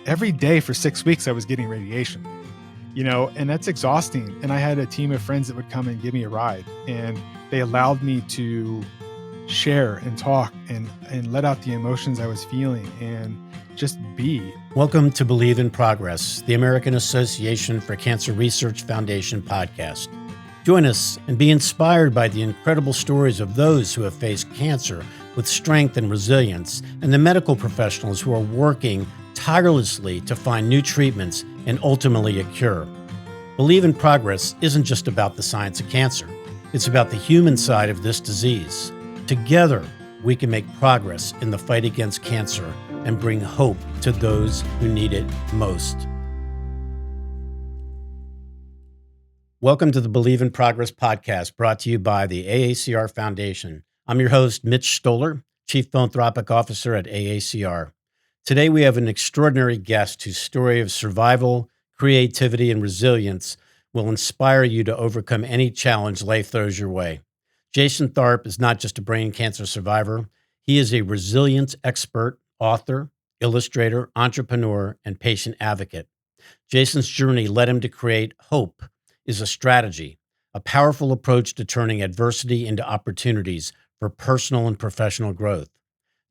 every day for 6 weeks, I was getting radiation, and that's exhausting. And I had a team of friends that would come and give me a ride, and they allowed me to share and talk and let out the emotions I was feeling and just be. Welcome to Believe in Progress, the American Association for Cancer Research Foundation podcast. Join us and be inspired by the incredible stories of those who have faced cancer with strength and resilience, and the medical professionals who are working tirelessly to find new treatments and ultimately a cure. Believe in Progress isn't just about the science of cancer. It's about the human side of this disease. Together, we can make progress in the fight against cancer and bring hope to those who need it most. Welcome to the Believe in Progress podcast, brought to you by the AACR Foundation. I'm your host, Mitch Stoller, Chief Philanthropic Officer at AACR. Today, we have an extraordinary guest whose story of survival, creativity, and resilience will inspire you to overcome any challenge life throws your way. Jason Tharp is not just a brain cancer survivor. He is a resilience expert, author, illustrator, entrepreneur, and patient advocate. Jason's journey led him to create H.O.P.E is a strategy, a powerful approach to turning adversity into opportunities for personal and professional growth.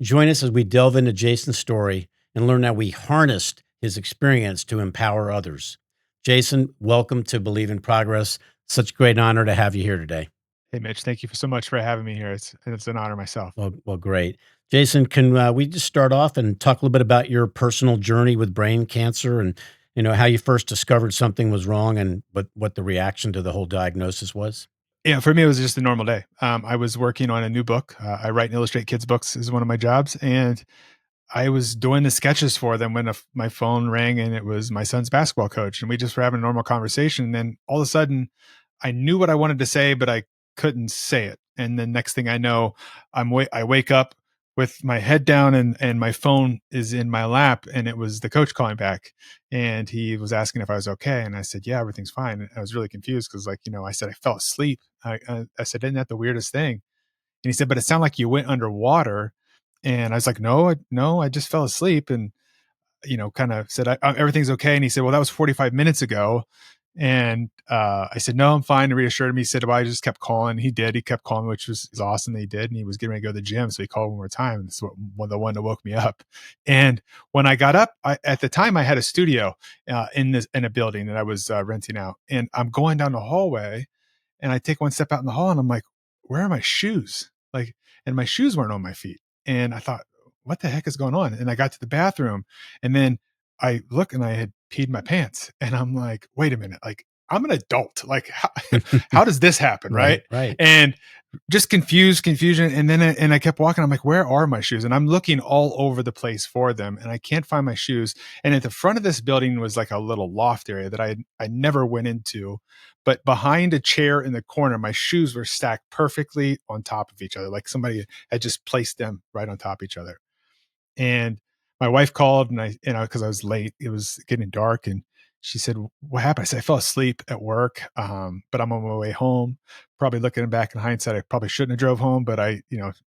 Join us as we delve into Jason's story and learn how we harnessed his experience to empower others. Jason, welcome to Believe in Progress. Such a great honor to have you here today. Hey, Mitch, thank you so much for having me here. It's an honor myself. Well, great. Jason, can we just start off and talk a little bit about your personal journey with brain cancer and how you first discovered something was wrong and what the reaction to the whole diagnosis was? Yeah, for me, it was just a normal day. I was working on a new book. I write and illustrate kids' books is one of my jobs. And I was doing the sketches for them when my phone rang, and it was my son's basketball coach. And we just were having a normal conversation. And then all of a sudden, I knew what I wanted to say, but I couldn't say it. And then next thing I know, I wake up with my head down and my phone is in my lap, and it was the coach calling back, and he was asking if I was okay. And I said, yeah, everything's fine. And I was really confused because I said, I fell asleep. I said, isn't that the weirdest thing? And he said, but it sounded like you went underwater. And I was like, no, I just fell asleep. And, kind of said, everything's okay. And he said, well, that was 45 minutes ago. And I said, no, I'm fine. And reassured him. He said, well, I just kept calling. He did. He kept calling, which was awesome that he did. And he was getting ready to go to the gym. So he called one more time. And this is the one that woke me up. And when I got up, at the time I had a studio in a building that I was renting out. And I'm going down the hallway, and I take one step out in the hall, and I'm like, where are my shoes? And my shoes weren't on my feet. And I thought, what the heck is going on? And I got to the bathroom, and then I look, and I had peed my pants. And I'm like, wait a minute, I'm an adult. How does this happen? Right. And just confusion. And then I kept walking. I'm like, where are my shoes? And I'm looking all over the place for them, and I can't find my shoes. And at the front of this building was like a little loft area that I never went into. But behind a chair in the corner, my shoes were stacked perfectly on top of each other. Like somebody had just placed them right on top of each other. And my wife called, and because I was late, it was getting dark, and she said, what happened? I said, I fell asleep at work, but I'm on my way home. Probably looking back in hindsight, I probably shouldn't have drove home, but I,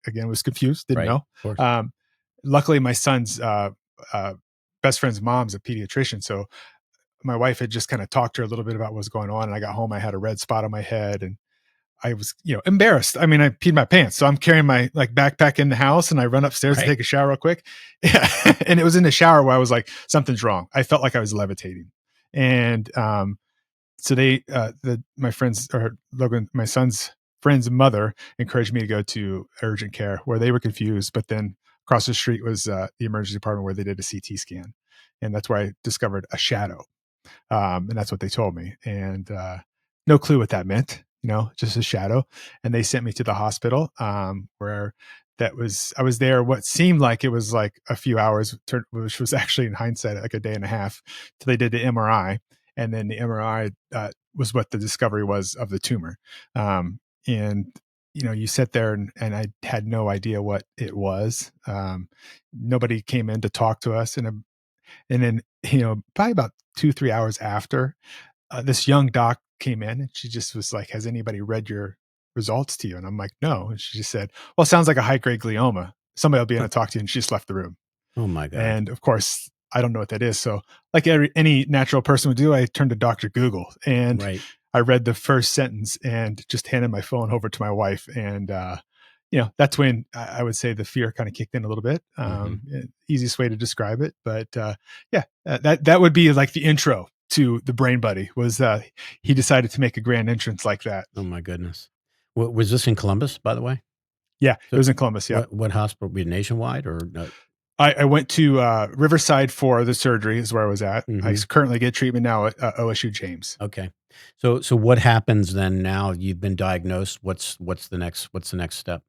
again, was confused, didn't know. Luckily, my son's best friend's mom's a pediatrician. So my wife had just kind of talked to her a little bit about what was going on. And I got home, I had a red spot on my head, and I was, embarrassed. I mean, I peed my pants. So I'm carrying my backpack in the house, and I run upstairs to take a shower real quick. Yeah. And it was in the shower where I was like, something's wrong. I felt like I was levitating. And so my friends, or Logan, my son's friend's mother, encouraged me to go to urgent care, where they were confused. But then across the street was the emergency department, where they did a CT scan. And that's where I discovered a shadow. And that's what they told me. And no clue what that meant, just a shadow. And they sent me to the hospital where I was there what seemed like it was like a few hours, which was actually in hindsight like a day and a half, till they did the MRI. And then the MRI was what the discovery was of the tumor. And you sit there, and I had no idea what it was. Nobody came in to talk to us. And then, probably about 2-3 hours after, this young doc came in, and she just was like, has anybody read your results to you? And I'm like, no. And she just said, well, it sounds like a high-grade glioma. Somebody will be able to talk to you. And she just left the room. Oh my God. And of course, I don't know what that is. So like any natural person would do, I turned to Dr. Google and Right. I read the first sentence and just handed my phone over to my wife. And, that's when I would say the fear kind of kicked in a little bit. Hmm. Easiest way to describe it. But that would be like the intro to the Brain Buddy was he decided to make a grand entrance like that. Oh my goodness. Was this in Columbus, by the way? Yeah, it So was in Columbus. Yeah. what hospital? Be nationwide or no? I went to Riverside for the surgery is where I was at. I Hmm. currently get treatment now at OSU James. Okay. So what happens then now you've been diagnosed? What's the next step?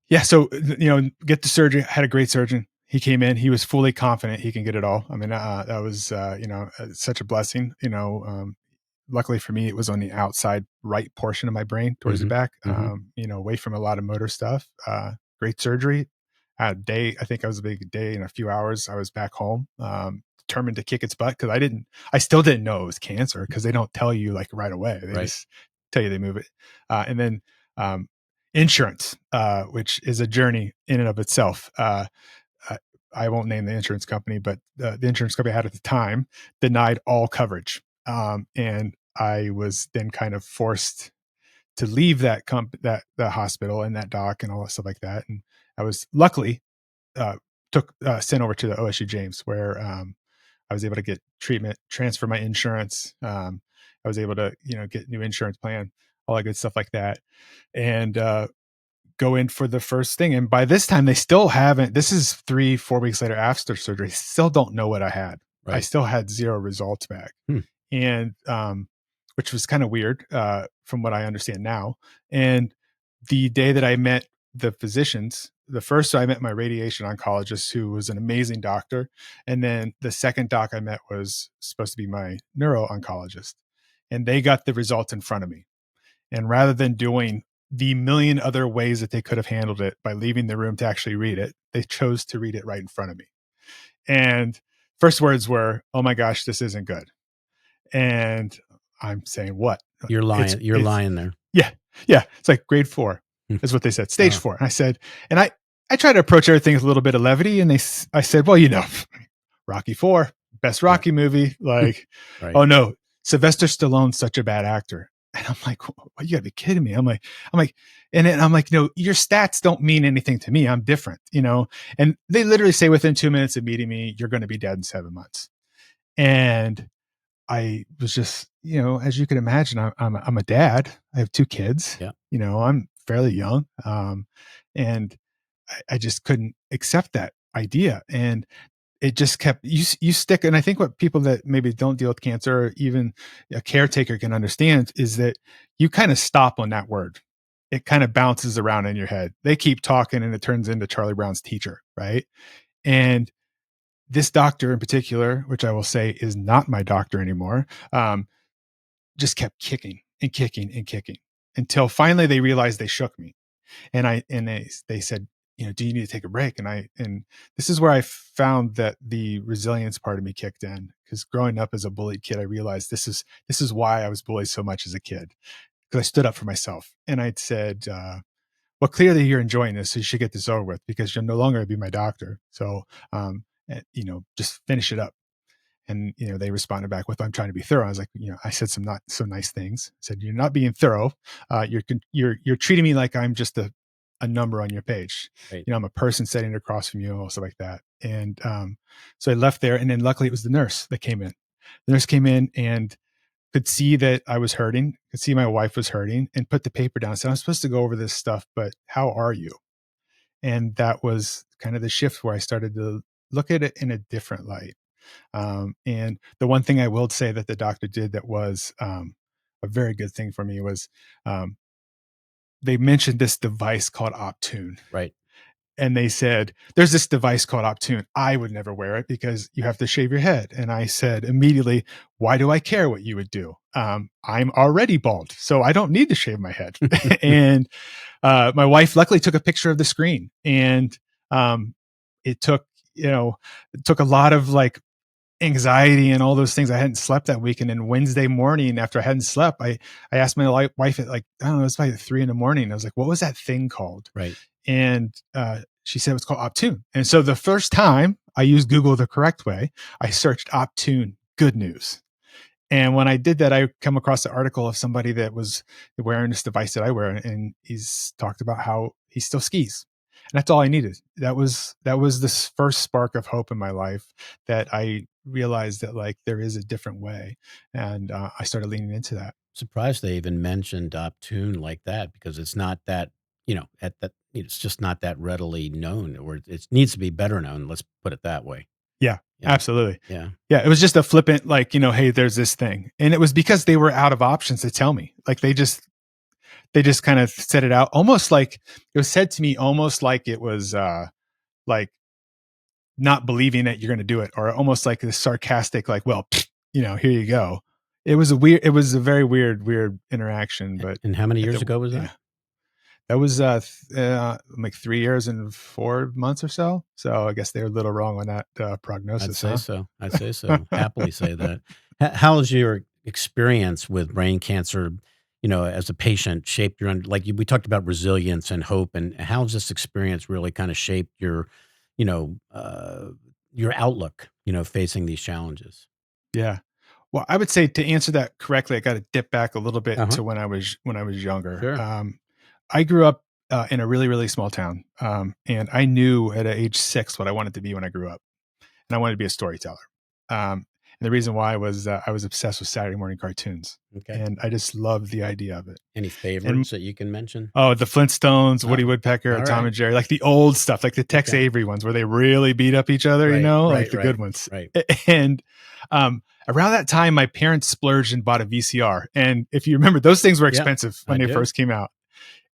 Yeah. So, get the surgery. I had a great surgeon. He came in, he was fully confident he can get it all. I mean, that was, such a blessing, luckily for me, it was on the outside right portion of my brain towards the Hmm. back, Hmm. away from a lot of motor stuff. Great surgery. Had a day, I think I was a big day in a few hours. I was back home, determined to kick its butt because I still didn't know it was cancer because they don't tell you like right away. They Right. just tell you they move it. And then um, insurance, which is a journey in and of itself. I I won't name the insurance company, but the insurance company I had at the time denied all coverage. And I was then kind of forced to leave that the hospital and that doc and all that stuff like that. And I was luckily uh, sent over to the OSU James where I was able to get treatment, transfer my insurance. I was able to get new insurance plan, all that good stuff like that, and go in for the first thing. And by this time, they still haven't. This is 3-4 weeks later after surgery. Still don't know what I had. I Right. still had zero results back, Hmm. and which was kind of weird from what I understand now. And the day that I met the physicians, the first I met my radiation oncologist, who was an amazing doctor, and then the second doc I met was supposed to be my neuro oncologist, and they got the results in front of me. And rather than doing the million other ways that they could have handled it by leaving the room to actually read it, they chose to read it right in front of me. And first words were, "Oh my gosh, this isn't good." And I'm saying, "What?" You're It's lying. You're it's lying there. yeah, yeah. It's like grade 4 Hmm. is what they said, stage Oh, 4. And I said, and I try to approach everything with a little bit of levity. And I said, well, Rocky 4, best yeah. Rocky movie. Like, Right. oh no, Sylvester Stallone's such a bad actor. And I'm like, what, you gotta be kidding me. I'm like, and then I'm like, no, your stats don't mean anything to me. I'm different. And they literally say within 2 minutes of meeting me, you're going to be dead in 7 months. And I was just, as you can imagine, I'm a dad. I have 2 kids. Yeah. I'm fairly young, and I just couldn't accept that idea. And it just kept you stick. And I think what people that maybe don't deal with cancer, or even a caretaker, can understand is that you kind of stop on that word. It kind of bounces around in your head. They keep talking, and it turns into Charlie Brown's teacher, right? And this doctor in particular, which I will say is not my doctor anymore, just kept kicking and kicking and kicking until finally they realized they shook me. And they said, do you need to take a break? And this is where I found that the resilience part of me kicked in, because growing up as a bullied kid, I realized this is why I was bullied so much as a kid, because I stood up for myself. And I said, well, clearly you're enjoying this, so you should get this over with, because you're no longer going to be my doctor. So, just finish it up. And they responded back with, "I'm trying to be thorough." I was like, I said some not so nice things. I said, "You're not being thorough. You're treating me like I'm just a number on your page. Right. I'm a person sitting across from you," and stuff like that. And so I left there, and then luckily it was the nurse that came in. The nurse came in and could see that I was hurting, could see my wife was hurting, and put the paper down. Said, "I'm supposed to go over this stuff, but how are you?" And that was kind of the shift where I started to look at it in a different light. And the one thing I will say that the doctor did that was a very good thing for me was, um, they mentioned this device called Optune. Right. And they said, there's this device called Optune. I would never wear it because you have to shave your head. And I said immediately, why do I care what you would do? I'm already bald, so I don't need to shave my head. And my wife luckily took a picture of the screen. And it took, it took a lot of like anxiety and all those things. I hadn't slept that week. And then Wednesday morning, after I hadn't slept, I asked my wife at, like, I don't know, it's like 3 a.m. I was like, what was that thing called? Right. And she said it was called Optune. And so the first time I used Google the correct way, I searched Optune good news. And when I did that, I come across an article of somebody that was wearing this device that I wear, and he's talked about how he still skis. And that's all I needed. That was this first spark of hope in my life, that I realized that like there is a different way, and I started leaning into that. Surprised they even mentioned Optune like that, because it's not that, at that, it's just not that readily known, or it needs to be better known. Let's put it that way. Yeah, Yeah. absolutely. Yeah. Yeah, it was just a flippant, like, hey, there's this thing. And it was because they were out of options to tell me. Like they just kind of said it out, almost like it was said to me, almost like it was like not believing that you're going to do it, or almost like this sarcastic, like, well, here you go. It was a very weird interaction, but And how many at years the, ago was that? yeah, that was like 3 years and 4 months or so. So I guess they were a little wrong on that I'd prognosis, say huh? so. I'd say so. Happily say that. How has your experience with brain cancer, as a patient, shaped your we talked about resilience and hope, and how has this experience really kind of shaped you know, uh, your outlook, facing these challenges? Yeah. Well, I would say, to answer that correctly, I got to dip back a little bit Uh huh. to when I was younger. Sure. I grew up in a really really small town, and I knew at age 6 what I wanted to be when I grew up, and I wanted to be a storyteller. And the reason why was I was obsessed with Saturday morning cartoons, Okay. and I just loved the idea of it. Any And favorites that you can mention? oh, the Flintstones, Woody Oh, Woodpecker, all Tom right. and Jerry, like the old stuff, like the Tex Okay. Avery ones where they really beat up each other, Right. like Right. the good Right. ones. Right. And around that time, my parents splurged and bought a VCR. And if you remember, those things were Yeah, expensive when I they do. first came out.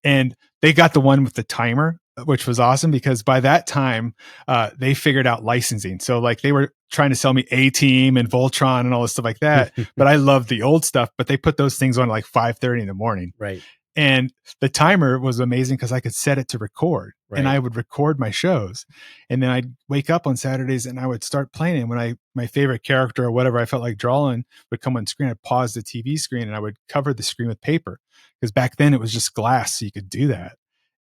And they got the one with the timer, which was awesome because by that time, they figured out licensing. So like they were trying to sell me A Team and Voltron and all this stuff like that. But I loved the old stuff. But they put those things on like 5:30 in the morning. Right. And the timer was amazing because I could set it to record, and Right. I would record my shows. And then I'd wake up on Saturdays and I would start playing. And when my favorite character or whatever I felt like drawing would come on screen, I'd pause the TV screen and I would cover the screen with paper, because back then it was just glass. So you could do that.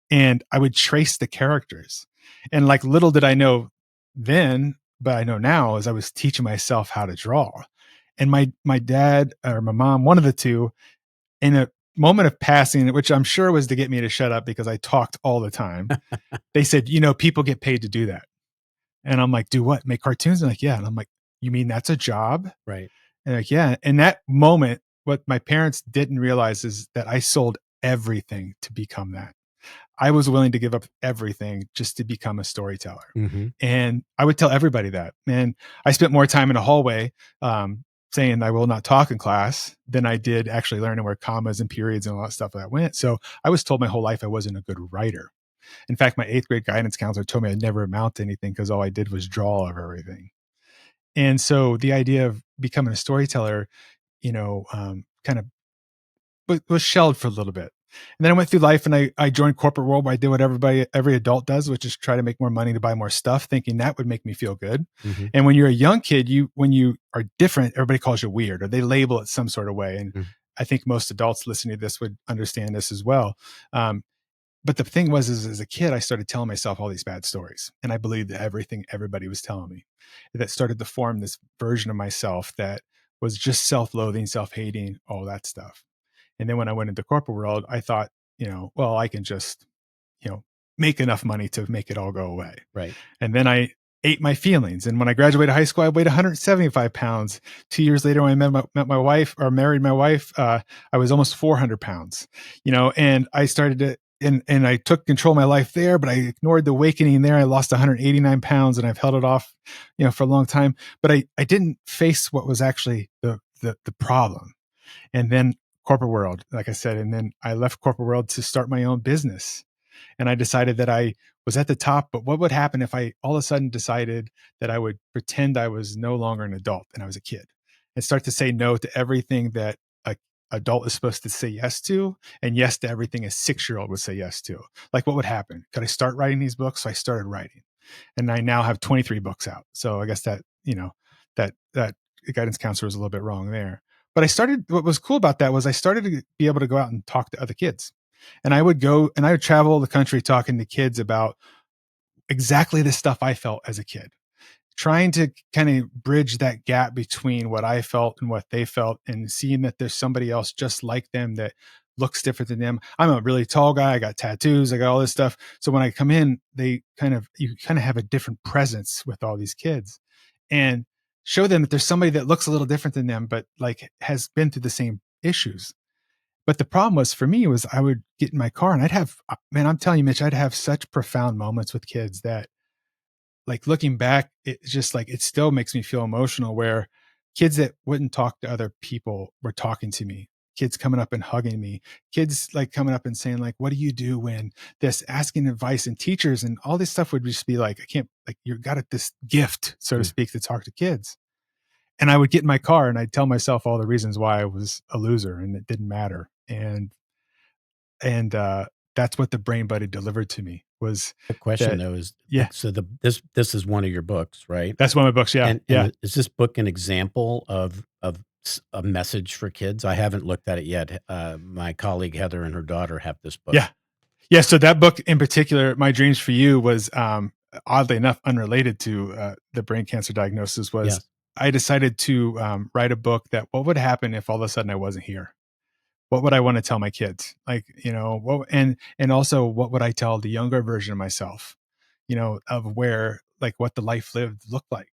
And I would trace the characters. And like little did I know then, but I know now, as I was teaching myself how to draw. And my dad or my mom, one of the two, in a moment of passing, which I'm sure was to get me to shut up because I talked all the time, they said, people get paid to do that. And I'm like, do what? Make cartoons? And like, yeah. And I'm like, you mean that's a job? Right. And like, yeah. In that moment, what my parents didn't realize is that I sold everything to become that. I was willing to give up everything just to become a storyteller. Hmm. And I would tell everybody that. And I spent more time in a hallway saying I will not talk in class than I did actually learning where commas and periods and all that stuff that went. So I was told my whole life I wasn't a good writer. In fact, my 8th grade guidance counselor told me I'd never amount to anything because all I did was draw of everything. And so the idea of becoming a storyteller, kind of was shelved for a little bit. And then I went through life and I joined corporate world where I did what every adult does, which is try to make more money to buy more stuff, thinking that would make me feel good. Hmm. And when you're a young kid, when you are different, everybody calls you weird or they label it some sort of way. And Hmm. I think most adults listening to this would understand this as well. But the thing was, is as a kid, I started telling myself all these bad stories. And I believed that everything everybody was telling me. That started to form this version of myself that was just self-loathing, self-hating, all that stuff. And then when I went into corporate world, I thought, well, I can just, make enough money to make it all go away. Right. And then I ate my feelings. And when I graduated high school, I weighed 175 pounds. 2 years later, when I met my wife or married my wife, I was almost 400 pounds, and I started to, and I took control of my life there, but I ignored the awakening there. I lost 189 pounds and I've held it off, for a long time, but I didn't face what was actually the problem. And then corporate world, like I said, and then I left corporate world to start my own business. And I decided that I was at the top, but what would happen if I all of a sudden decided that I would pretend I was no longer an adult and I was a kid and start to say no to everything that a adult is supposed to say yes to, and yes to everything a 6-year-old would say yes to. Like what would happen? Could I start writing these books? So I started writing, and I now have 23 books out. So I guess that, that guidance counselor was a little bit wrong there. But what was cool about that was I started to be able to go out and talk to other kids. And I would go and I would travel the country talking to kids about exactly the stuff I felt as a kid, trying to kind of bridge that gap between what I felt and what they felt, and seeing that there's somebody else just like them that looks different than them. I'm a really tall guy. I got tattoos. I got all this stuff. So when I come in, you kind of have a different presence with all these kids, and show them that there's somebody that looks a little different than them, but like has been through the same issues. But the problem was for me was I would get in my car and I'd have, man, I'm telling you, Mitch, I'd have such profound moments with kids that, like, looking back, it's just like, it still makes me feel emotional, where kids that wouldn't talk to other people were talking to me, kids coming up and hugging me, kids like coming up and saying like, what do you do when this, asking advice, and teachers and all this stuff would just be like, I can't, like, you got this gift, so to Mm. speak, to talk to kids. And I would get in my car and I'd tell myself all the reasons why I was a loser and it didn't matter. And that's what the Brain Buddy delivered to me, was The question that, though is, yeah, so this is one of your books, right? that's one of my books. Yeah. Yeah. Is this book an example of a message for kids? I haven't looked at it yet. My colleague Heather and her daughter have this book. Yeah. Yeah. So that book in particular, My Dreams for You, was oddly enough unrelated to the brain cancer diagnosis. Was Yes. I decided to write a book that, what would happen if all of a sudden I wasn't here? What would I want to tell my kids? Like, what, and also what would I tell the younger version of myself, of where, like, what the life lived looked like.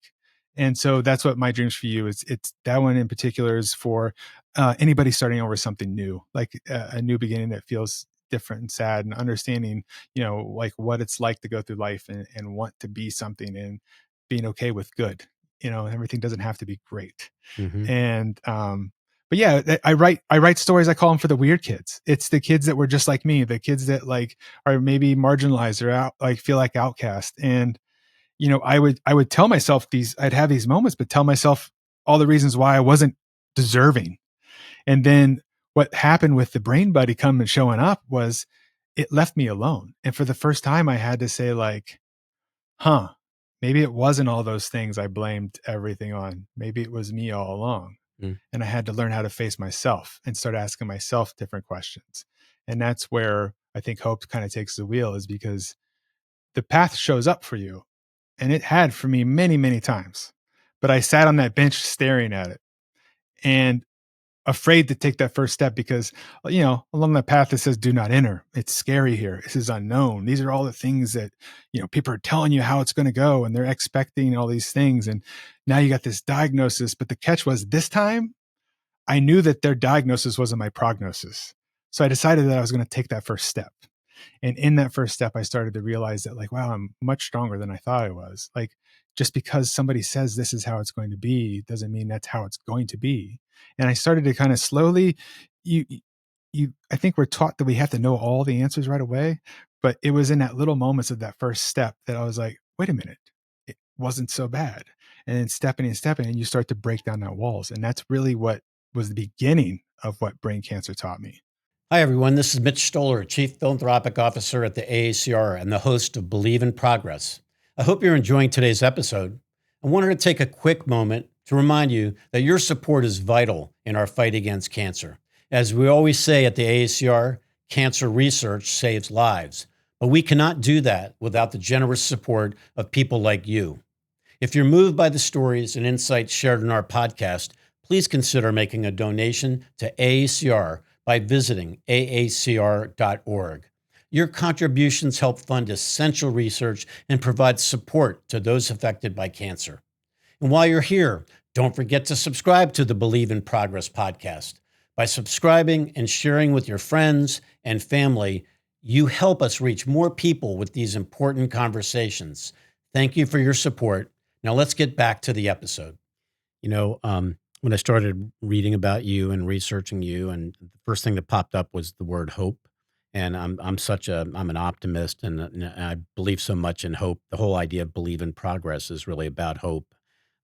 And so that's what My Dreams for You is. It's that one in particular is for anybody starting over something new, like a new beginning that feels different and sad, and understanding, like what it's like to go through life and want to be something, and being okay with good. Everything doesn't have to be great. Hmm. And but yeah, I write stories. I call them for the weird kids. It's the kids that were just like me, the kids that like are maybe marginalized or out, like feel like outcast. And I would tell myself these, I'd have these moments, but tell myself all the reasons why I wasn't deserving. And then what happened with the Brain Buddy coming and showing up was, it left me alone. And for the first time I had to say like, huh, maybe it wasn't all those things I blamed everything on. Maybe it was me all along. Mm. And I had to learn how to face myself and start asking myself different questions. And that's where I think hope kind of takes the wheel, is because the path shows up for you. And it had for me many, many times. But I sat on that bench staring at it and afraid to take that first step, because, along that path it says, do not enter. It's scary here. This is unknown. These are all the things that, people are telling you how it's going to go, and they're expecting all these things. And now you got this diagnosis. But the catch was, this time I knew that their diagnosis wasn't my prognosis. So I decided that I was going to take that first step. And in that first step, I started to realize that, like, wow, I'm much stronger than I thought I was. Like, just because somebody says this is how it's going to be doesn't mean that's how it's going to be. And I started to kind of slowly, you, I think we're taught that we have to know all the answers right away. But it was in that little moments of that first step that I was like, wait a minute, it wasn't so bad. And then stepping, and you start to break down that walls. And that's really what was the beginning of what brain cancer taught me. Hi, everyone. This is Mitch Stoller, Chief Philanthropic Officer at the AACR and the host of Believe in Progress. I hope you're enjoying today's episode. I wanted to take a quick moment to remind you that your support is vital in our fight against cancer. As we always say at the AACR, cancer research saves lives, but we cannot do that without the generous support of people like you. If you're moved by the stories and insights shared in our podcast, please consider making a donation to AACR by visiting aacr.org. Your contributions help fund essential research and provide support to those affected by cancer. And while you're here, don't forget to subscribe to the Believe in Progress podcast. By subscribing and sharing with your friends and family, you help us reach more people with these important conversations. Thank you for your support. Now let's get back to the episode. When I started reading about you and researching you, and the first thing that popped up was the word hope. And I'm an optimist, and I believe so much in hope. The whole idea of Believe in Progress is really about hope.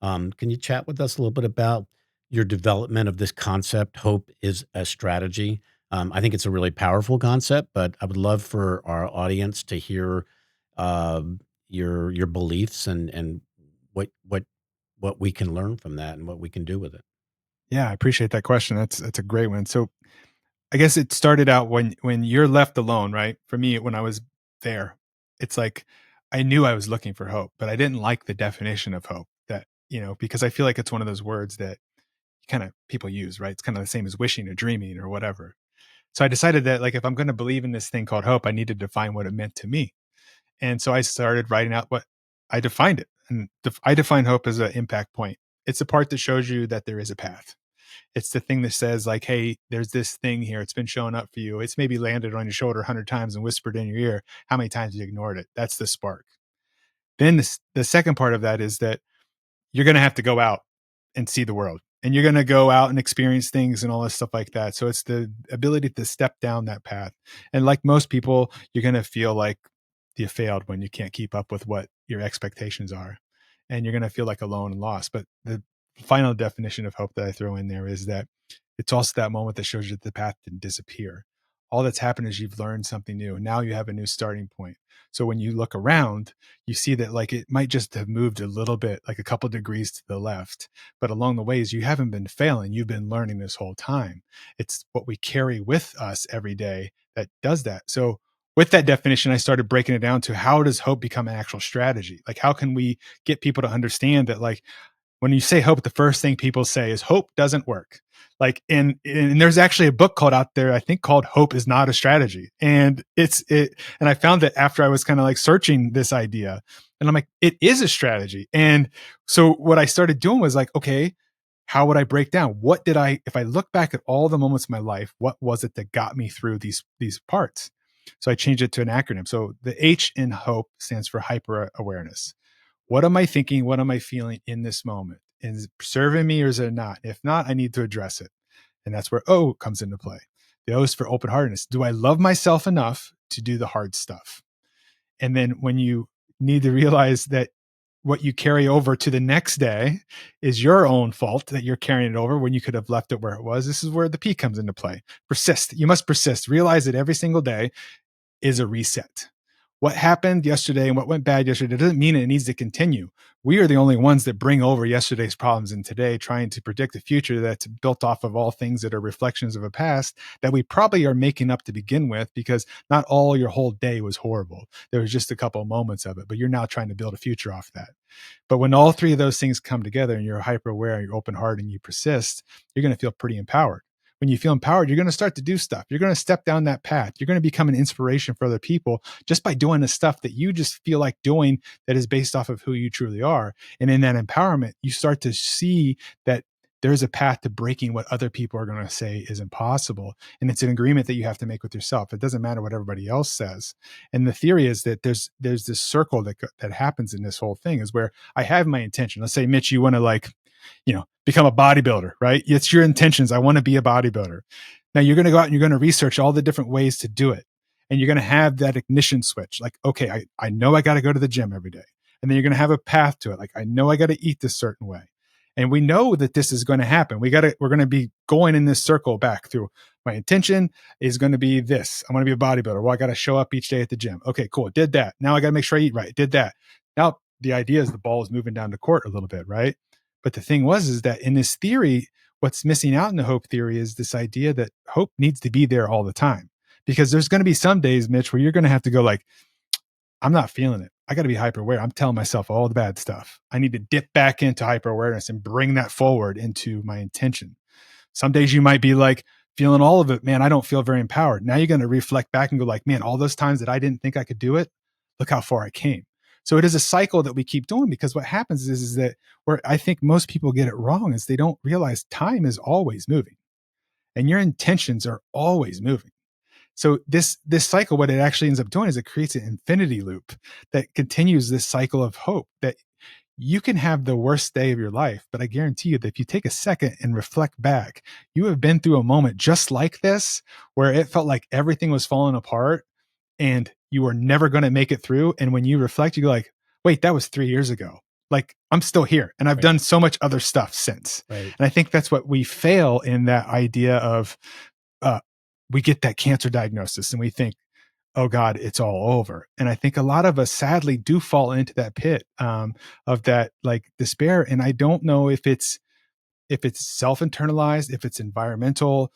Can you chat with us a little bit about your development of this concept? Hope is a strategy. I think it's a really powerful concept, but I would love for our audience to hear uh, your beliefs and what what we can learn from that and what we can do with it. Yeah, I appreciate that question. That's a great one. So I guess it started out when you're left alone, right? For me, when I was there, it's like I knew I was looking for hope, but I didn't like the definition of hope that, because I feel like it's one of those words that kind of people use, right? It's kind of the same as wishing or dreaming or whatever. So I decided that like if I'm going to believe in this thing called hope, I need to define what it meant to me. And so I started writing out what I defined it. And I define hope as an impact point. It's the part that shows you that there is a path. It's the thing that says like, hey, there's this thing here. It's been showing up for you. It's maybe landed on your shoulder 100 times and whispered in your ear. How many times you ignored it? That's the spark. Then the second part of that is that you're going to have to go out and see the world, and you're going to go out and experience things and all this stuff like that. So it's the ability to step down that path. And like most people, you're going to feel like you failed when you can't keep up with what your expectations are. And you're going to feel like alone and lost. But the final definition of hope that I throw in there is that it's also that moment that shows you that the path didn't disappear. All that's happened is you've learned something new. Now you have a new starting point. So when you look around, you see that like it might just have moved a little bit, like a couple degrees to the left, but along the ways you haven't been failing. You've been learning this whole time. It's what we carry with us every day that does that. So with that definition, I started breaking it down to how does hope become an actual strategy? Like how can we get people to understand that like when you say hope, the first thing people say is hope doesn't work. Like, and there's actually a book called out there, I think called Hope is Not a Strategy. And and I found that after I was kind of like searching this idea and I'm like, it is a strategy. And so what I started doing was like, okay, how would I break down? If I look back at all the moments of my life, what was it that got me through these parts? So I changed it to an acronym. So the H in hope stands for hyper awareness. What am I thinking? What am I feeling in this moment? Is it serving me or is it not? If not, I need to address it. And that's where O comes into play. The O is for open heartedness. Do I love myself enough to do the hard stuff? And then when you need to realize that what you carry over to the next day is your own fault that you're carrying it over when you could have left it where it was. This is where the P comes into play. Persist. You must persist. Realize that every single day is a reset. What happened yesterday and what went bad yesterday doesn't mean it needs to continue. We are the only ones that bring over yesterday's problems in today, trying to predict a future that's built off of all things that are reflections of a past that we probably are making up to begin with, because not all your whole day was horrible. There was just a couple of moments of it, but you're now trying to build a future off that. But when all three of those things come together and you're hyper aware, you're open hearted, and you persist, you're going to feel pretty empowered. When you feel empowered, you're going to start to do stuff. You're going to step down that path. You're going to become an inspiration for other people just by doing the stuff that you just feel like doing that is based off of who you truly are. And in that empowerment, you start to see that there's a path to breaking what other people are going to say is impossible. And it's an agreement that you have to make with yourself. It doesn't matter what everybody else says. And the theory is that there's this circle that happens in this whole thing is where I have my intention. Let's say, Mitch, you want to become a bodybuilder, right? It's your intentions. I want to be a bodybuilder. Now you're going to go out and you're going to research all the different ways to do it. And you're going to have that ignition switch. Like, okay, I know I got to go to the gym every day. And then you're going to have a path to it. Like, I know I got to eat this certain way. And we know that this is going to happen. We're going to be going in this circle back through. My intention is going to be this. I want to be a bodybuilder. Well, I got to show up each day at the gym. Okay, cool. Did that. Now I got to make sure I eat right. Did that. Now the idea is the ball is moving down the court a little bit, right? But the thing is that in this theory, what's missing out in the hope theory is this idea that hope needs to be there all the time. Because there's going to be some days, Mitch, where you're going to have to go like, I'm not feeling it. I got to be hyper aware. I'm telling myself all the bad stuff. I need to dip back into hyper awareness and bring that forward into my intention. Some days you might be like feeling all of it. Man, I don't feel very empowered. Now you're going to reflect back and go like, man, all those times that I didn't think I could do it, look how far I came. So it is a cycle that we keep doing, because what happens is that where I think most people get it wrong is they don't realize time is always moving and your intentions are always moving. So this cycle, what it actually ends up doing is it creates an infinity loop that continues this cycle of hope that you can have the worst day of your life, but I guarantee you that if you take a second and reflect back, you have been through a moment just like this, where it felt like everything was falling apart and you were never going to make it through. And when you reflect, you go like, wait, that was 3 years ago. Like, I'm still here and I've done so much other stuff since. Right. And I think that's what we fail in, that idea of, we get that cancer diagnosis and we think, oh God, it's all over. And I think a lot of us sadly do fall into that pit of that like despair. And I don't know if it's self-internalized, if it's environmental,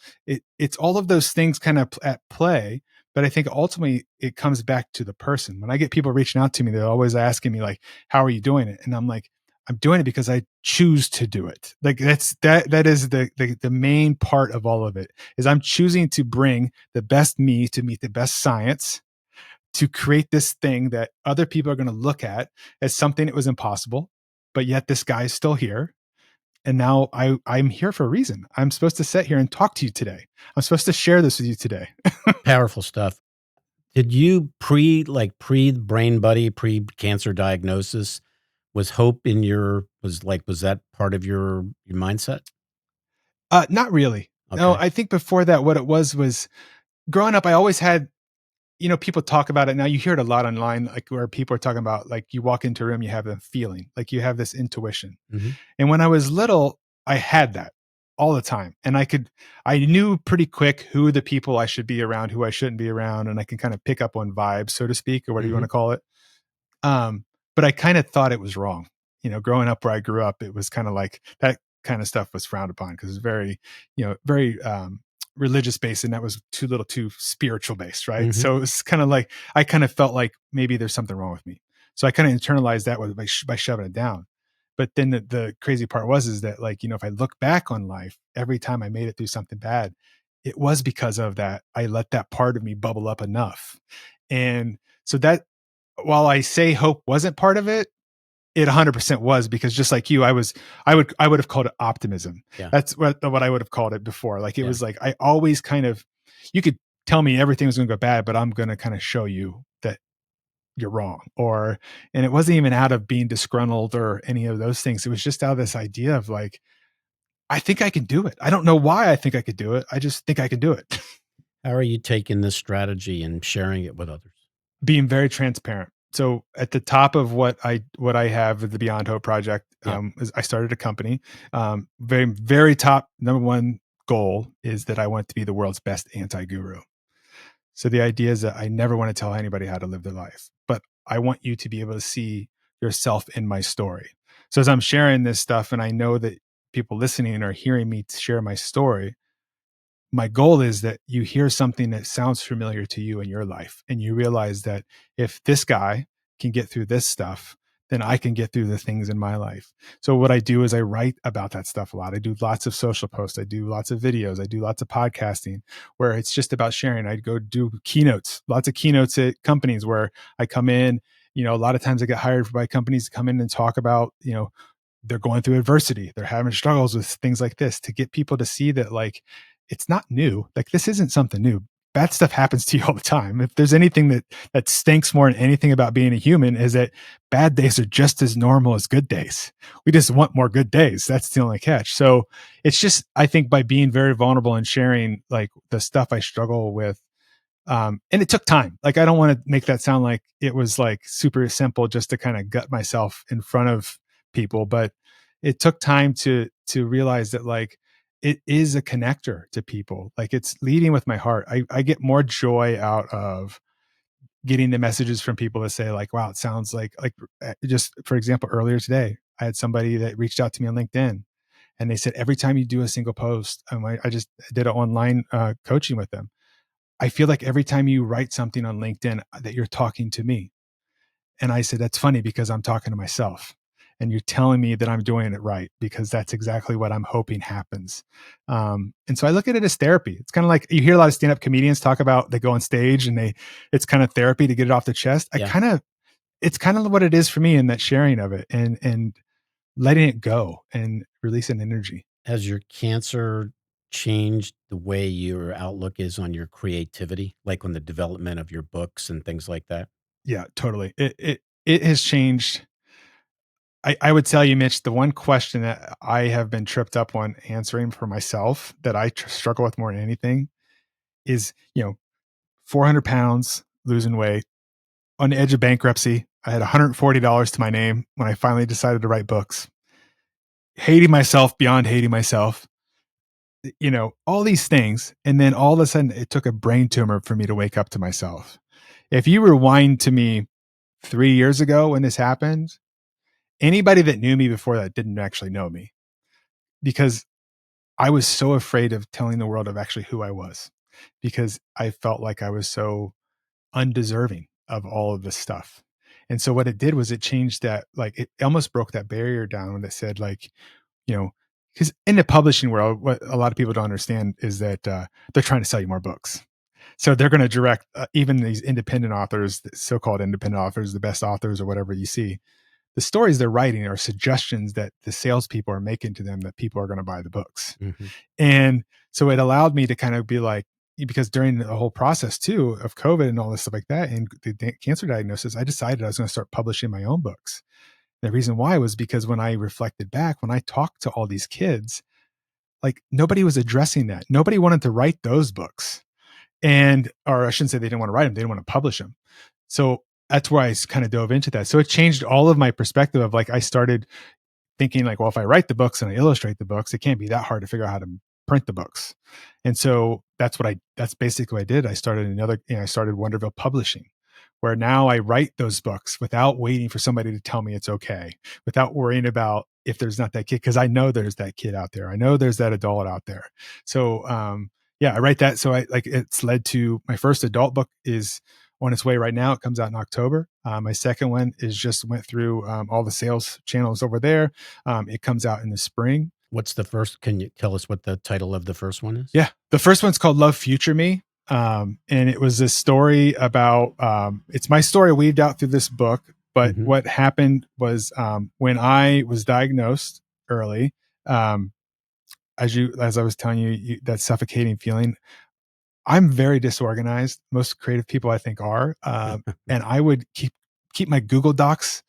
it's all of those things kind of at play. But I think ultimately it comes back to the person. When I get people reaching out to me, they're always asking me like, how are you doing it? And I'm like, I'm doing it because I choose to do it. Like that is the main part of all of it is I'm choosing to bring the best me to meet the best science to create this thing that other people are going to look at as something that was impossible, but yet this guy is still here. And now I'm here for a reason. I'm supposed to sit here and talk to you today. I'm supposed to share this with you today. Powerful stuff. Did you pre brain buddy, pre cancer diagnosis, was hope in your was that part of your mindset? Not really. No, Okay. I think before that, what it was growing up, I always had, people talk about it now. You hear it a lot online, like where people are talking about, like you walk into a room, you have a feeling, like you have this intuition. Mhm. And when I was little, I had that all the time. And I knew pretty quick who the people I should be around, who I shouldn't be around. And I can kind of pick up on vibes, so to speak, or whatever you want Mhm. to call it. But I kind of thought it was wrong. Growing up where I grew up, it was kind of like that kind of stuff was frowned upon because it's very, very religious based, and that was too little too spiritual based, right? Mhm. So it was kind of like I kind of felt like maybe there's something wrong with me. So I kind of internalized that by shoving it down. But then the crazy part was is that, like, if I look back on life, every time I made it through something bad, it was because of that. I let that part of me bubble up enough. And so that, while I say hope wasn't part of it, it 100% was, because just like you, I would have called it optimism. Yeah. That's what I would have called it before. Like it Yeah. was like I always kind of, you could tell me everything was going to go bad, but I'm going to kind of show you that you're wrong. And it wasn't even out of being disgruntled or any of those things. It was just out of this idea of like, I think I can do it. I don't know why I think I could do it. I just think I can do it. How are you taking this strategy and sharing it with others? Being very transparent. So at the top of what I have with the Beyond Hope project, Yeah. is I started a company. Very very top number one goal is that I want to be the world's best anti guru. So the idea is that I never want to tell anybody how to live their life, but I want you to be able to see yourself in my story. So as I'm sharing this stuff, and I know that people listening are hearing me share my story, my goal is that you hear something that sounds familiar to you in your life, and you realize that if this guy can get through this stuff, then I can get through the things in my life. So what I do is I write about that stuff a lot. I do lots of social posts, I do lots of videos, I do lots of podcasting where it's just about sharing. I go do keynotes, lots of keynotes at companies where I come in. A lot of times I get hired by companies to come in and talk about, they're going through adversity, they're having struggles with things like this, to get people to see that, like, it's not new. Like, this isn't something new. Bad stuff happens to you all the time. If there's anything that stinks more than anything about being a human, is that bad days are just as normal as good days. We just want more good days. That's the only catch. So it's just, I think, by being very vulnerable and sharing like the stuff I struggle with, and it took time. Like, I don't want to make that sound like it was like super simple just to kind of gut myself in front of people, but it took time to realize that, like, it is a connector to people. Like, it's leading with my heart. I get more joy out of getting the messages from people that say like, wow, it sounds like just for example, earlier today, I had somebody that reached out to me on LinkedIn, and they said, every time you do a single post, I just did an online coaching with them. I feel like every time you write something on LinkedIn that you're talking to me. And I said, that's funny because I'm talking to myself. And you're telling me that I'm doing it right, because that's exactly what I'm hoping happens. And so I look at it as therapy. It's kind of like you hear a lot of stand-up comedians talk about, they go on stage and it's kind of therapy to get it off the chest. Yeah. It's kind of what it is for me, in that sharing of it and letting it go and releasing energy. Has your cancer changed the way your outlook is on your creativity, like on the development of your books and things like that? Yeah, totally. It has changed. I would tell you, Mitch, the one question that I have been tripped up on answering for myself, that I struggle with more than anything, is, 400 pounds, losing weight, on the edge of bankruptcy. I had $140 to my name when I finally decided to write books, hating myself beyond hating myself, all these things. And then all of a sudden, it took a brain tumor for me to wake up to myself. If you rewind to me 3 years ago when this happened, anybody that knew me before that didn't actually know me, because I was so afraid of telling the world of actually who I was. because I felt like I was so undeserving of all of this stuff. And so what it did was it changed that, like, it almost broke that barrier down when it said, like, you know, because in the publishing world, what a lot of people don't understand is that they're trying to sell you more books. So they're going to direct even these independent authors, so-called independent authors, the best authors or whatever you see. The stories they're writing are suggestions that the salespeople are making to them that people are going to buy the books. Mm-hmm. And so it allowed me to kind of be like, because during the whole process too of COVID and all this stuff like that, and the cancer diagnosis, I decided I was going to start publishing my own books. The reason why was because when I reflected back, when I talked to all these kids, like nobody was addressing that. Nobody wanted to write those books. And, or I shouldn't say they didn't want to write them, they didn't want to publish them. So that's where I kind of dove into that. So it changed all of my perspective of, like, I started thinking like, well, if I write the books and I illustrate the books, it can't be that hard to figure out how to print the books. And so that's basically what I did. I started I started Wonderville Publishing, where now I write those books without waiting for somebody to tell me it's okay, without worrying about if there's not that kid. Cause I know there's that kid out there. I know there's that adult out there. So, yeah, I write that. So it's led to my first adult book is on its way right now. It comes out in October. My second one is just went through all the sales channels over there. It comes out in the spring. What's the first? Can you tell us what the title of the first one is? Yeah. The first one's called Love Future Me. And it was a story about, it's my story weaved out through this book. But Mm-hmm. what happened was when I was diagnosed early, as I was telling you, that suffocating feeling, I'm very disorganized. Most creative people I think are. And I would keep my Google Docs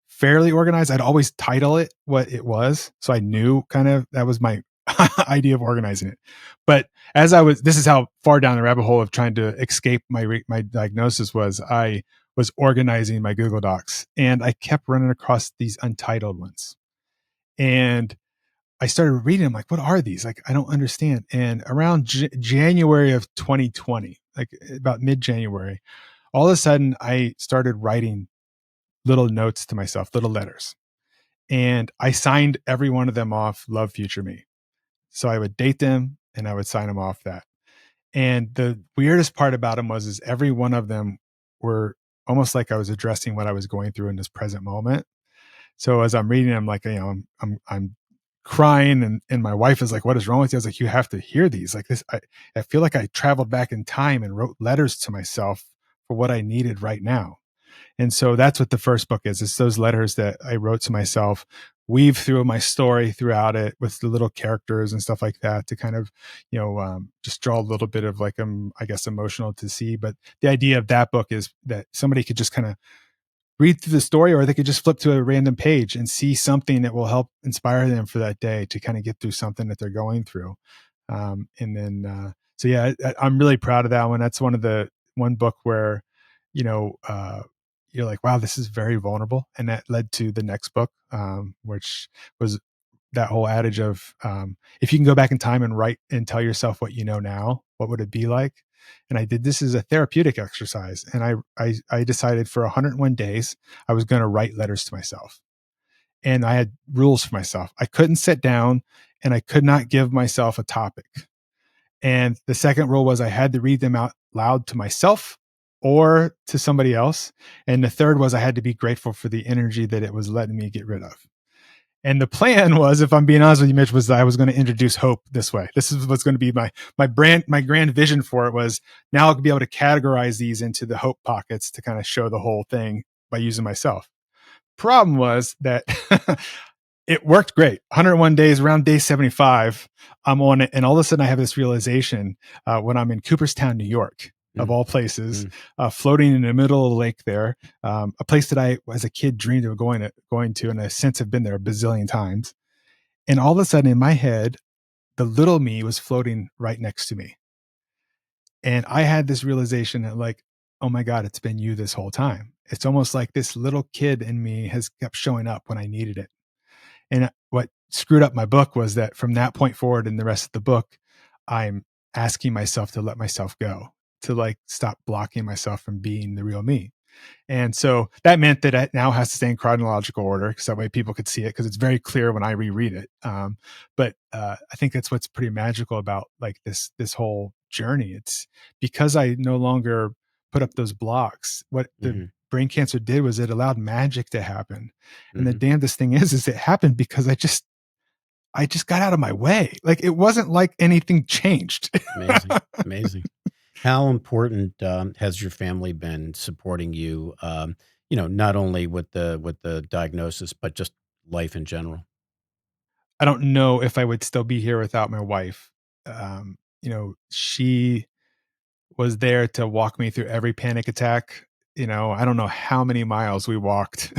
fairly organized. I'd always title it what it was. So I knew kind of that was my idea of organizing it. But this is how far down the rabbit hole of trying to escape my diagnosis was. I was organizing my Google Docs and I kept running across these untitled ones. And I started reading them like, what are these? Like, I don't understand. And around January of 2020, like about mid-January, all of a sudden I started writing little notes to myself, little letters. And I signed every one of them off Love Future Me. So I would date them and I would sign them off that. And the weirdest part about them was, is every one of them were almost like I was addressing what I was going through in this present moment. So as I'm reading, I'm like, I'm crying, and my wife is like, what is wrong with you? I was like, you have to hear these. Like this, I feel like I traveled back in time and wrote letters to myself for what I needed right now. And so that's what the first book is. It's those letters that I wrote to myself, weave through my story throughout it with the little characters and stuff like that to kind of, just draw a little bit of like, I guess, emotional to see. But the idea of that book is that somebody could just kind of read through the story, or they could just flip to a random page and see something that will help inspire them for that day to kind of get through something that they're going through. So yeah, I'm really proud of that one. That's one book where, you're like, wow, this is very vulnerable. And that led to the next book, which was that whole adage of, if you can go back in time and write and tell yourself what you know now, what would it be like? And I did this as a therapeutic exercise. And I decided for 101 days, I was going to write letters to myself. And I had rules for myself. I couldn't sit down and I could not give myself a topic. And the second rule was I had to read them out loud to myself or to somebody else. And the third was I had to be grateful for the energy that it was letting me get rid of. And the plan was, if I'm being honest with you, Mitch, was that I was going to introduce hope this way. This is what's going to be my grand vision for it was now I'll be able to categorize these into the hope pockets to kind of show the whole thing by using myself. Problem was that it worked great. 101 days, around day 75, I'm on it. And all of a sudden I have this realization when I'm in Cooperstown, New York, of all places, floating in the middle of the lake there, a place that I, as a kid, dreamed of going to, and I since have been there a bazillion times. And all of a sudden in my head, the little me was floating right next to me. And I had this realization that, like, oh my God, it's been you this whole time. It's almost like this little kid in me has kept showing up when I needed it. And what screwed up my book was that from that point forward in the rest of the book, I'm asking myself to let myself go, to like stop blocking myself from being the real me. And so that meant that it now has to stay in chronological order because that way people could see it, because it's very clear when I reread it. But I think that's what's pretty magical about like this whole journey. It's because I no longer put up those blocks. What the Mhm. brain cancer did was it allowed magic to happen. And the Mhm. damnedest thing is it happened because I just got out of my way. Like it wasn't like anything changed. Amazing. Amazing. How important, has your family been supporting you, not only with the diagnosis, but just life in general? I don't know if I would still be here without my wife. She was there to walk me through every panic attack. I don't know how many miles we walked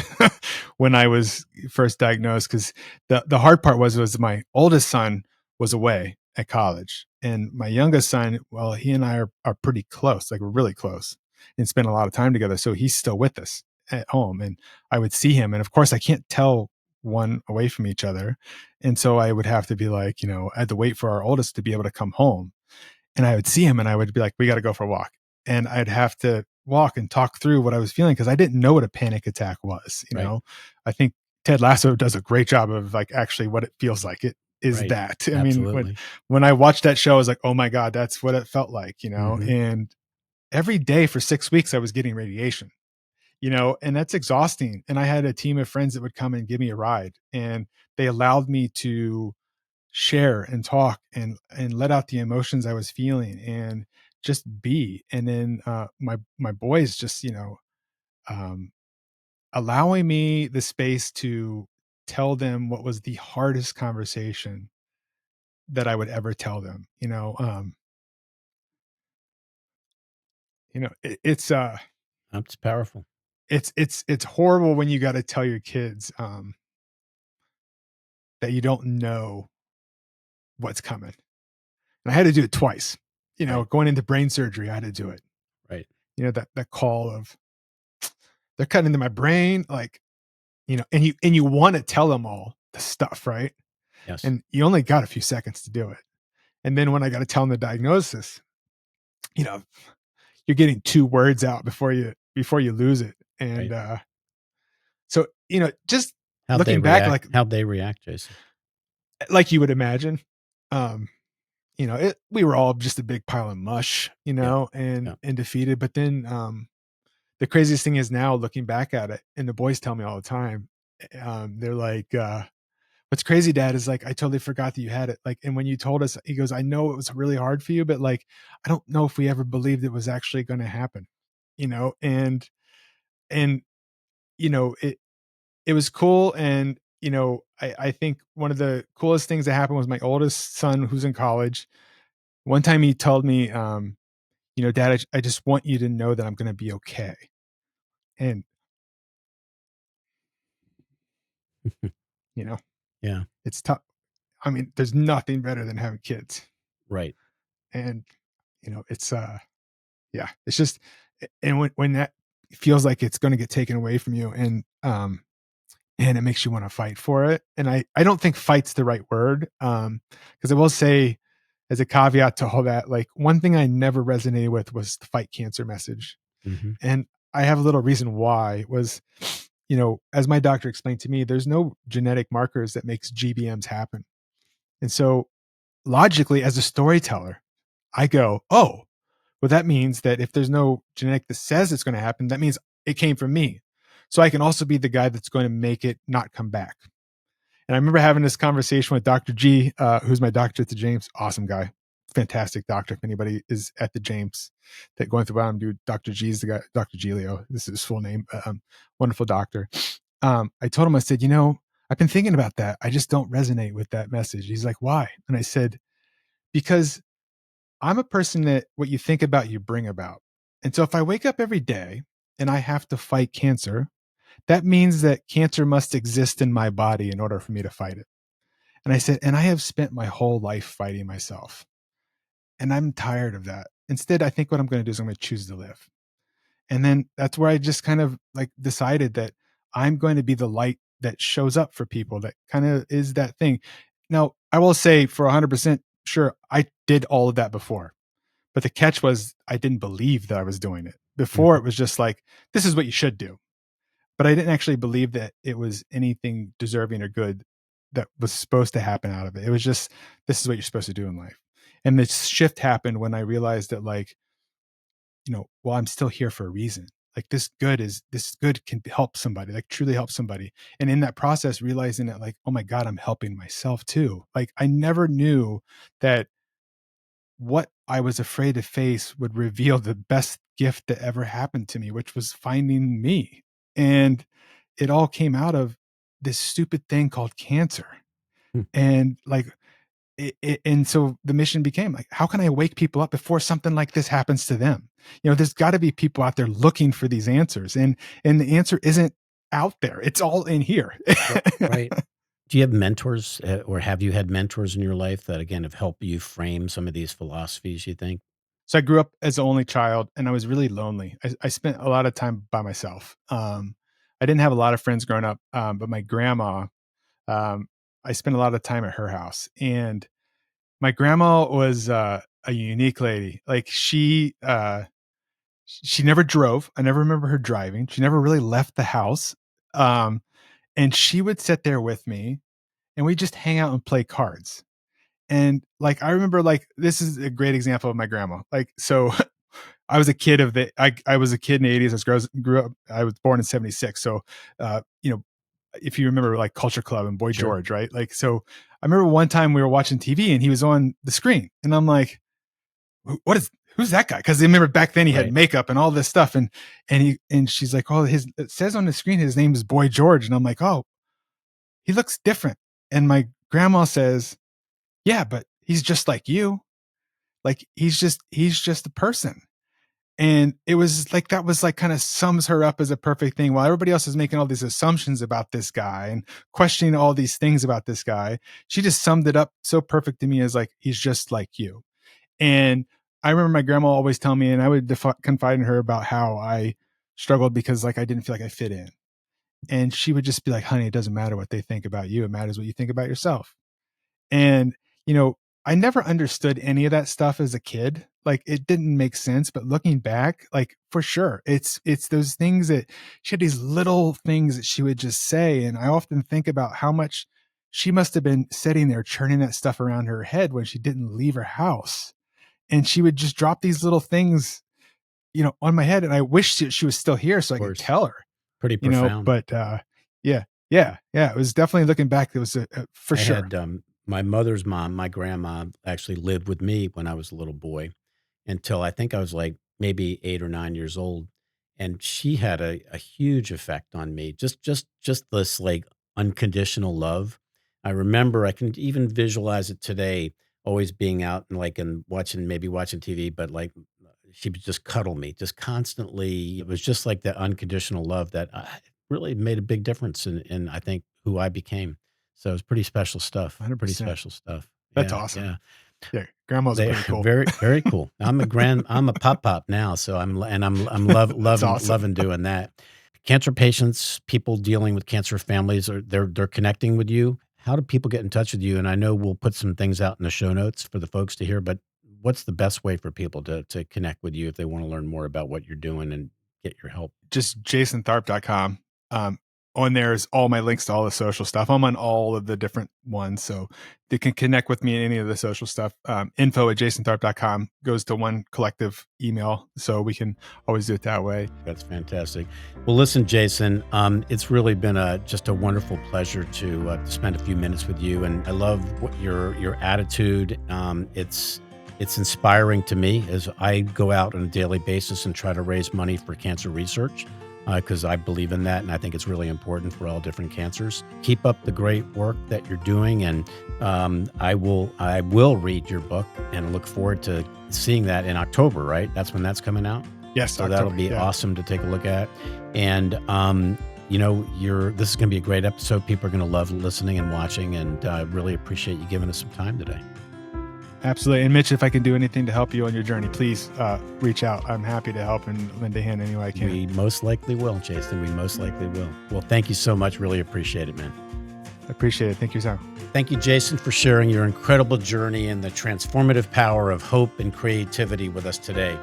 when I was first diagnosed, because the hard part was my oldest son was away at college, and my youngest son, well, he and I are pretty close, like we're really close, and spend a lot of time together. So he's still with us at home, and I would see him, and of course I can't tell one away from each other, and so I would have to be like, I had to wait for our oldest to be able to come home, and I would see him and I would be like, we got to go for a walk. And I'd have to walk and talk through what I was feeling because I didn't know what a panic attack was. Right. I think Ted Lasso does a great job of like actually what it feels like. It is Right. that. I mean, Absolutely. when I watched that show, I was like, oh my God, that's what it felt like, Mhm. and every day for 6 weeks, I was getting radiation, and that's exhausting. And I had a team of friends that would come and give me a ride, and they allowed me to share and talk and let out the emotions I was feeling and just be. And then my boys just um, allowing me the space to tell them what was the hardest conversation that I would ever tell them. It's That's powerful. it's horrible when you got to tell your kids that you don't know what's coming. And I had to do it twice. Right. Going into brain surgery, I had to do it. Right. That call of they're cutting into my brain, like, and you want to tell them all the stuff, right? Yes. And you only got a few seconds to do it. And then when I got to tell them the diagnosis, you know, you're getting 2 words out before you lose it. And Right. so, just looking back, How'd they react, Jason? like you would imagine, um, we were all just a big pile of mush, Yeah. and Yeah. and defeated. But then the craziest thing is now looking back at it, and the boys tell me all the time, they're like, what's crazy, Dad, is like, I totally forgot that you had it. Like, and when you told us, he goes, I know it was really hard for you, but like, I don't know if we ever believed it was actually going to happen, and, it was cool. And, I think one of the coolest things that happened was my oldest son, who's in college. One time he told me, Dad, I just want you to know that I'm going to be okay. And, you know, Yeah. it's tough. I mean, there's nothing better than having kids. Right. And, it's, yeah, it's just, and when that feels like it's going to get taken away from you, and it makes you want to fight for it. And I don't think fight's the right word. Cause I will say, as a caveat to all that, like one thing I never resonated with was the fight cancer message. Mhm. And I have a little reason why was, as my doctor explained to me, there's no genetic markers that makes GBMs happen. And so logically, as a storyteller, I go, oh, well, that means that if there's no genetic that says it's going to happen, that means it came from me. So I can also be the guy that's going to make it not come back. And I remember having this conversation with Dr. G, who's my doctor at the James. Awesome guy, fantastic doctor. If anybody is at the James that going through what I'm doing, Dr. G is the guy, Dr. Giglio. This is his full name. Wonderful doctor. I told him, I said, I've been thinking about that. I just don't resonate with that message. He's like, why? And I said, because I'm a person that what you think about, you bring about. And so if I wake up every day and I have to fight cancer, that means that cancer must exist in my body in order for me to fight it. And I said, and I have spent my whole life fighting myself. And I'm tired of that. Instead, I think what I'm going to do is I'm going to choose to live. And then that's where I just kind of like decided that I'm going to be the light that shows up for people, that kind of is that thing. Now, I will say for 100%, sure, I did all of that before. But the catch was I didn't believe that I was doing it. Before Mhm. it was just like, this is what you should do. But I didn't actually believe that it was anything deserving or good that was supposed to happen out of it. It was just, this is what you're supposed to do in life. And this shift happened when I realized that, like, well, I'm still here for a reason. Like, this good can help somebody, like truly help somebody. And in that process, realizing that, like, oh my God, I'm helping myself too. Like, I never knew that what I was afraid to face would reveal the best gift that ever happened to me, which was finding me. And it all came out of this stupid thing called cancer. Hmm. And like, and so the mission became like, how can I wake people up before something like this happens to them? There's got to be people out there looking for these answers, and the answer isn't out there. It's all in here. Right. Do you have mentors, or have you had mentors in your life that, again, have helped you frame some of these philosophies, you think? So I grew up as the only child, and I was really lonely. I spent a lot of time by myself. I didn't have a lot of friends growing up, but my grandma, um, I spent a lot of time at her house, and my grandma was a unique lady. Like, she never drove. I never remember her driving. She never really left the house. Um, and she would sit there with me, and we just hang out and play cards. And like, I remember, like, this is a great example of my grandma. Like, so I was a kid in the 80s. Grew up, I was born in 76. So, if you remember, like, Culture Club and Boy Sure. George, right? Like, so I remember one time we were watching TV and he was on the screen, and I'm like, who's that guy? Cause I remember back then he had Right. makeup and all this stuff. And she's like, oh, it says on the screen, his name is Boy George. And I'm like, oh, he looks different. And my grandma says, yeah, but he's just like you. Like, he's just a person. And it was like, that was like, kind of sums her up as a perfect thing. While everybody else is making all these assumptions about this guy and questioning all these things about this guy, she just summed it up so perfect to me as, like, he's just like you. And I remember my grandma always telling me, and I would confide in her about how I struggled because, like, I didn't feel like I fit in. And she would just be like, honey, it doesn't matter what they think about you. It matters what you think about yourself. And, you know, I never understood any of that stuff as a kid. Like, it didn't make sense, but looking back, like, for sure, it's those things that she had, these little things that she would just say. And I often think about how much she must have been sitting there churning that stuff around her head when she didn't leave her house. And she would just drop these little things, on my head. And I wish that she was still here so Of I could course. tell her, Pretty profound. but, yeah, yeah, yeah. It was definitely, looking back, it was for I sure. had, my mother's mom, my grandma, actually lived with me when I was a little boy until I think I was like maybe 8 or 9 years old, and she had a huge effect on me. Just this, like, unconditional love. I remember, I can even visualize it today, always being out and, like, and watching TV, but, like, she would just cuddle me just constantly. It was just like that unconditional love that really made a big difference in, I think, who I became. So it's pretty special stuff. Pretty 100%. special stuff. That's Yeah, awesome. yeah. Yeah, grandma's They pretty are cool. very, very cool. I'm a pop now, so I'm That's loving awesome. doing that. Cancer patients, people dealing with cancer families, are they're connecting with you. How do people get in touch with you? And I know we'll put some things out in the show notes for the folks to hear, but what's the best way for people to connect with you if they want to learn more about what you're doing and get your help? Just jasontharp.com. On there is all my links to all the social stuff. I'm on all of the different ones, so they can connect with me in any of the social stuff. Info@jasontharp.com goes to one collective email, so we can always do it that way. That's fantastic. Well, listen, Jason, it's really been just a wonderful pleasure to spend a few minutes with you, and I love what your attitude. It's inspiring to me as I go out on a daily basis and try to raise money for cancer research, because I believe in that, and I think it's really important for all different cancers. Keep up the great work that you're doing, and I will read your book and look forward to seeing that in October. Right? That's when that's coming out. Yes, So October. that'll be Yeah. awesome to take a look at. And this is going to be a great episode. People are going to love listening and watching, and I really appreciate you giving us some time today. Absolutely. And Mitch, if I can do anything to help you on your journey, please reach out. I'm happy to help and lend a hand any way I can. We most likely will, Jason. We most likely will. Well, thank you so much. Really appreciate it, man. I appreciate it. Thank you, Sam. Thank you, Jason, for sharing your incredible journey and the transformative power of hope and creativity with us today.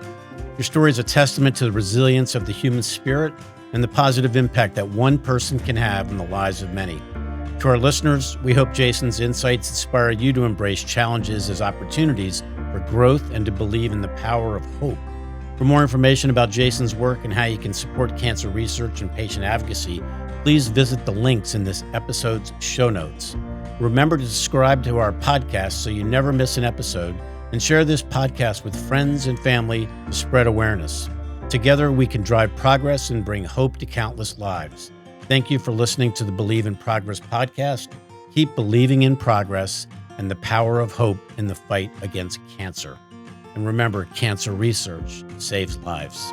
Your story is a testament to the resilience of the human spirit and the positive impact that one person can have in the lives of many. To our listeners, we hope Jason's insights inspire you to embrace challenges as opportunities for growth and to believe in the power of hope. For more information about Jason's work and how you can support cancer research and patient advocacy, please visit the links in this episode's show notes. Remember to subscribe to our podcast so you never miss an episode, and share this podcast with friends and family to spread awareness. Together, we can drive progress and bring hope to countless lives. Thank you for listening to the Believe in Progress podcast. Keep believing in progress and the power of hope in the fight against cancer. And remember, cancer research saves lives.